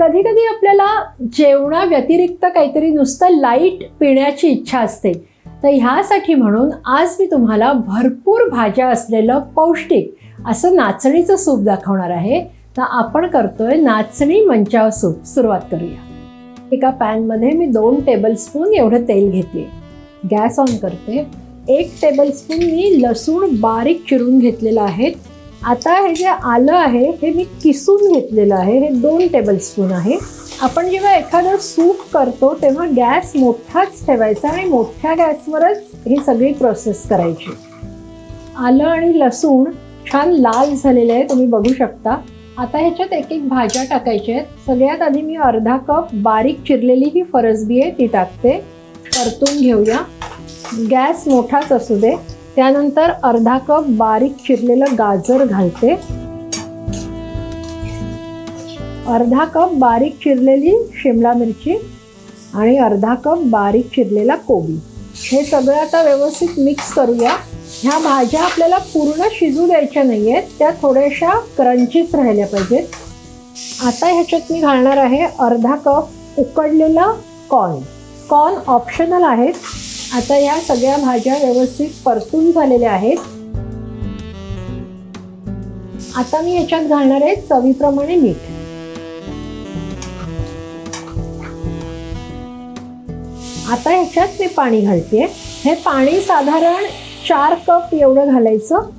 कधी कधी आपल्याला जेवणा व्यतिरिक्त काहीतरी नुसतं लाईट पिण्याची इच्छा असते. तर ह्यासाठी म्हणून आज मी तुम्हाला भरपूर भाज्या असलेलं पौष्टिक असं नाचणीचं सूप दाखवणार आहे. तर आपण करतोय नाचणी मंचाव सूप. सुरुवात करूया. एका पॅनमध्ये मी 2 टेबलस्पून एवढं तेल घेते. गॅस ऑन करते. 1 टेबलस्पून मी लसूण बारीक चिरून घेतलेलं आहे. आता हे जे आलं आहे हे मी किसून घेतलेलं आहे. हे 2 टेबलस्पून आहे. आपण जेव्हा एखादं सूप करतो तेव्हा गॅस मोठाच ठेवायचा आणि मोठ्या गॅसवरच ही सगळी प्रोसेस करायची. आलं आणि लसूण छान लाल झालेलं आहे, तुम्ही बघू शकता. आता ह्याच्यात एक एक भाज्या टाकायच्या आहेत. सगळ्यात आधी मी अर्धा कप बारीक चिरलेली ही फरसबी आहे ती टाकते. परतून घेऊया. गॅस मोठाच असू दे. त्यानंतर अर्धा कप बारीक चिरलेलं गाजर घालते. अर्धा कप बारीक चिरलेली शिमला मिरची आणि अर्धा कप बारीक चिरलेला कोबी. हे सगळं आता व्यवस्थित मिक्स करूया. ह्या भाज्या आपल्याला पूर्ण शिजू द्यायच्या नाही आहेत, त्या थोड्याशा क्रंचीच राहिल्या पाहिजेत. आता ह्याच्यात मी घालणार आहे अर्धा कप उकडलेला कॉर्न ऑप्शनल आहेत. आता ह्या सगळ्या भाज्या व्यवस्थित परतून झालेल्या आहेत. आता मी ह्याच्यात घालणार आहे चवीप्रमाणे मीठ. आता ह्याच्यात मी पाणी घालते. हे पाणी साधारण 4 कप एवढं घालायचं.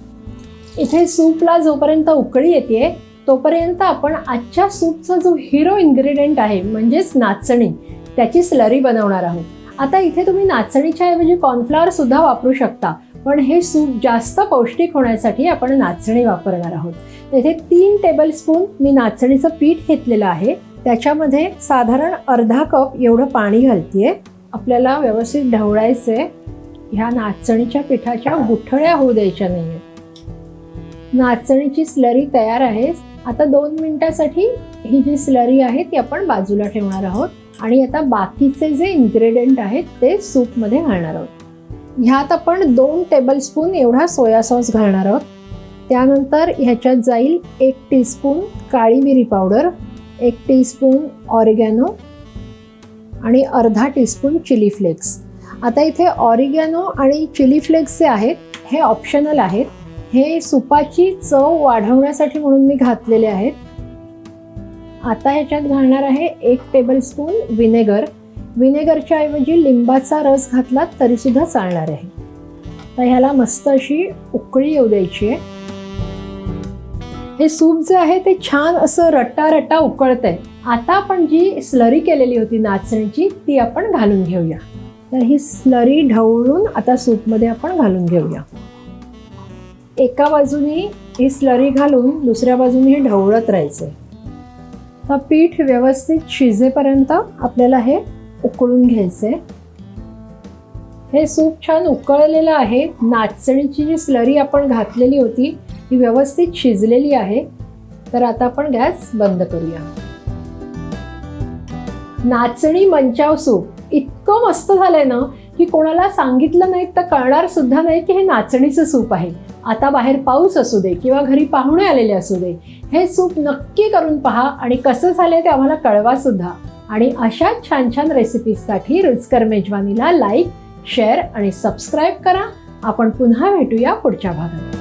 इथे सूपला जोपर्यंत उकळी येते तोपर्यंत आपण आजच्या सूपचा जो हिरो इन्ग्रेडियंट आहे म्हणजेच नाचणी, त्याची स्लरी बनवणार आहोत. आता इथे तुम्ही नाचणीच्या ऐवजी कॉर्नफ्लॉवर सुद्धा वापरू शकता, पण हे सूप जास्त पौष्टिक होण्यासाठी आपण नाचणी वापरणार आहोत. इथे 3 टेबलस्पून मी नाचणीचं पीठ घेतलेलं आहे. त्याच्यामध्ये साधारण अर्धा कप एवढं पाणी घालतेय. आपल्याला व्यवस्थित ढवळायचं आहे. ह्या नाचणीच्या पिठाच्या गुठळ्या होऊ द्यायच्या नाही आहेत. नाचणीची स्लरी तयार आहे. आता 2 मिनिटासाठी ही जी स्लरी आहे ती आपण बाजूला ठेवणार आहोत आणि आता बाकीचे जे इन्ग्रेडियंट आहेत ते सूपमध्ये घालणार आहोत. ह्यात आपण 2 टेबलस्पून एवढा सोया सॉस घालणार आहोत. त्यानंतर ह्याच्यात जाईल 1 टीस्पून काळी मिरी पावडर, 1 टीस्पून ऑरिगॅनो आणि अर्धा टीस्पून चिली फ्लेक्स. आता इथे ऑरिगॅनो आणि चिली फ्लेक्स जे आहेत हे ऑप्शनल आहेत. हे सुपाची चव वाढवण्यासाठी म्हणून मी घातलेले आहेत. आता ह्याच्यात घालणार आहे 1 टेबलस्पून विनेगरच्या ऐवजी लिंबाचा रस घातला तरी सुद्धा चालणार आहे. तर ह्याला मस्त अशी उकळी येऊ द्यायची आहे. हे सूप जे आहे ते छान असं रट्टा उकळतंय. आता आपण जी स्लरी केलेली होती नाचणीची ती आपण घालून घेऊया. तर ही स्लरी ढवळून आता सूपमध्ये आपण घालून घेऊया. एका बाजूनी ही स्लरी घालून दुसऱ्या बाजूनी हे ढवळत राहायचं. तर पीठ व्यवस्थित शिजेपर्यंत आपल्याला हे उकळून घ्यायचंय. हे सूप छान उकळलेलं आहे. नाचणीची जी स्लरी आपण घातलेली होती ती व्यवस्थित शिजलेली आहे. तर आता आपण गॅस बंद करूया. नाचणी मंचाव सूप इतकं मस्त झालंय ना की कोणाला सांगितलं नाही तर कळणार सुद्धा नाही की हे नाचणीचं सूप आहे. आता बाहेर पाऊस असू दे किंवा घरी पाहुणे आलेले असू दे, हे सूप नक्की करून पहा आणि कसं झालंय ते आम्हाला कळवा सुद्धा. आणि अशा छान छान रेसिपीजसाठी रुचकर मेजवानीला लाईक, शेअर आणि सबस्क्राईब करा. आपण पुन्हा भेटूया पुढच्या भागात.